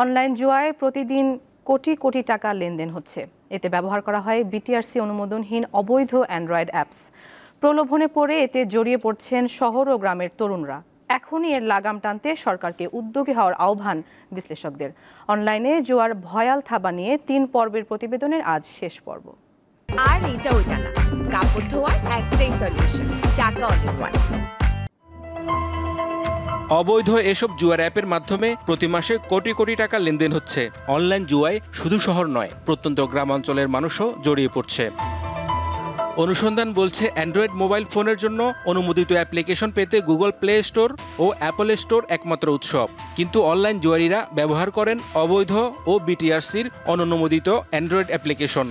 Online জুয়ায় প্রতিদিন কোটি কোটি টাকা লেনদেন হচ্ছে। এতে ব্যবহার করা হয় বিটিআরসি অনুমোদনহীন অবৈধ অ্যান্ড্রয়েড অ্যাপস। প্রলোভনে পড়ে এতে জড়িয়ে পড়ছেন শহর ও গ্রামের তরুণরা। এখনই এর লাগাম টানতে সরকারকে উদ্যোগী হওয়ার আহ্বান বিশ্লেষকদের। অনলাইনে জুয়ার ভয়াল থাবা নিয়ে ৩ পর্বের প্রতিবেদনের আজ শেষ পর্ব। আর এটা ওইটা না, কাপড় ধোয়ার একটাই সলিউশন, চাকা অল ইন ওয়ান। অবৈধ এসব জুয়ার অ্যাপের মাধ্যমে প্রতি মাসে কোটি কোটি টাকা লেনদেন হচ্ছে। অনলাইন জুয়ায় শুধু শহর নয়, প্রত্যন্ত গ্রামাঞ্চলের মানুষও জড়িয়ে পড়ছে। অনুসন্ধান বলছে, অ্যান্ড্রয়েড মোবাইল ফোনের জন্য অনুমোদিত অ্যাপ্লিকেশন পেতে গুগল প্লে স্টোর ও অ্যাপল স্টোর একমাত্র উৎস। কিন্তু অনলাইন জুয়ারিরা ব্যবহার করেন অবৈধ ও বিটিআরসির অননুমোদিত অ্যান্ড্রয়েড অ্যাপ্লিকেশন।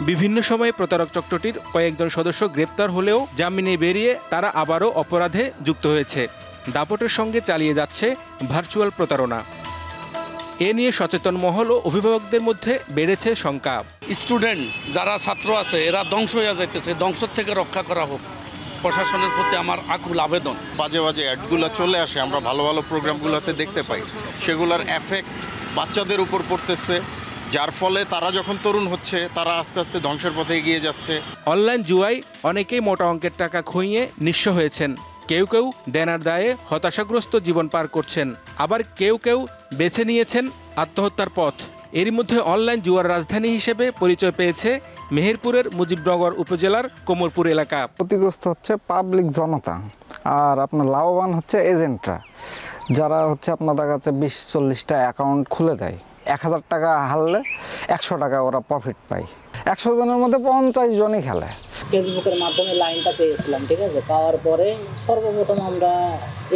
বিভিন্ন সময়ে প্রতারক চক্রটির কয়েকজন সদস্য গ্রেপ্তার হলেও জামিনে বেরিয়ে তারা আবারও অপরাধে যুক্ত হয়েছে। দাপটের সঙ্গে চালিয়ে যাচ্ছে ভার্চুয়াল প্রতারণা। এ নিয়ে সচেতন মহল ও অভিভাবকদের মধ্যে বেড়েছে শঙ্কা। স্টুডেন্ট যারা ছাত্র আছে এরা ধ্বংস হয়ে যাইতেছে, ধ্বংস থেকে রক্ষা করা হোক, প্রশাসনের প্রতি আমার আকুল আবেদন। বাজে বাজে অ্যাডগুলো চলে আসে, আমরা ভালো ভালো প্রোগ্রামগুলোতে দেখতে পাই, সেগুলোর এফেক্ট বাচ্চাদের উপর পড়তেছে, যার ফলে তারা যখন তরুণ হচ্ছে তারা আস্তে আস্তে ধ্বংসের পথে এগিয়ে যাচ্ছে। অনলাইন জুয়ায় অনেকেই মোটা অঙ্কের টাকা খুইয়ে নিঃস্ব হয়েছেন। কেউ কেউ দেনার দায়ে হতাশাগ্রস্ত জীবন পার করছেন, আবার কেউ কেউ বেছে নিয়েছেন আত্মহত্যার পথ। এরই মধ্যে অনলাইন জুয়ার রাজধানী হিসেবে পরিচয় পেয়েছে মেহেরপুরের মুজিবনগর উপজেলার কোমরপুর এলাকা। ক্ষতিগ্রস্ত হচ্ছে পাবলিক জনতা, আর আপনার লাভবান হচ্ছে এজেন্টরা, যারা হচ্ছে আপনাদের কাছে 20-40টা অ্যাকাউন্ট খুলে দেয়। 1000 টাকা হারলে 100 টাকা ওরা প্রফিট পায়। 100 জনের মধ্যে 50 জনই খেলে। ফেসবুকের মাধ্যমে লাইনটা পেয়েছিলাম, ঠিক আছে। পাওয়ার পরে সর্বপ্রথম আমরা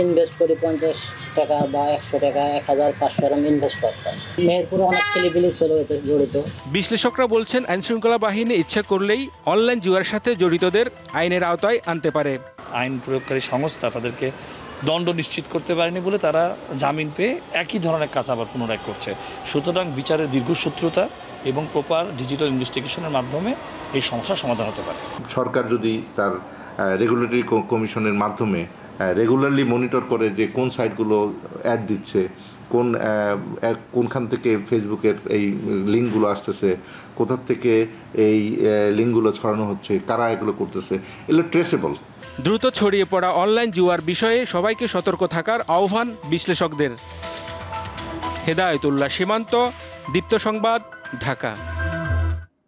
ইনভেস্ট করি 50 টাকা বা 100 টাকা, 1500 এরকম ইনভেস্ট করতাম। মেহেরপুরে অনেক ছেলেপিলে ছিল এতে জড়িত। বিশ্লেষকরা বলছেন, আইনশৃঙ্খলা বাহিনী ইচ্ছা করলেই অনলাইন জুয়ার সাথে জড়িতদের আইনের আওতায় আনতে পারে। আইন প্রয়োগকারী সংস্থা তাদেরকে দণ্ড নিশ্চিত করতে পারেনি বলে তারা জামিন পেয়ে একই ধরনের কাজ আবার পুনরায় করছে। সুতরাং বিচারের দীর্ঘসূত্রতা এবং প্রপার ডিজিটাল ইনভেস্টিগেশনের মাধ্যমে এই সমস্যার সমাধান হতে পারে। সরকার যদি তার রেগুলেটরি কমিশনের মাধ্যমে রেগুলারলি মনিটর করে যে কোন সাইটগুলো অ্যাড দিচ্ছে, কোনখান থেকে ফেসবুকের এই লিঙ্কগুলো আসতেছে, কোথার থেকে এই লিঙ্কগুলো ছড়ানো হচ্ছে, কারা এগুলো করতেছে, এগুলো ট্রেসেবল। দ্রুত ছড়িয়ে পড়া অনলাইন জুয়ার বিষয়ে সবাইকে সতর্ক থাকার আহ্বান বিশ্লেষকদের। হেদায়েতুল্লাহ সীমান্ত, দীপ্ত সংবাদ, ঢাকা।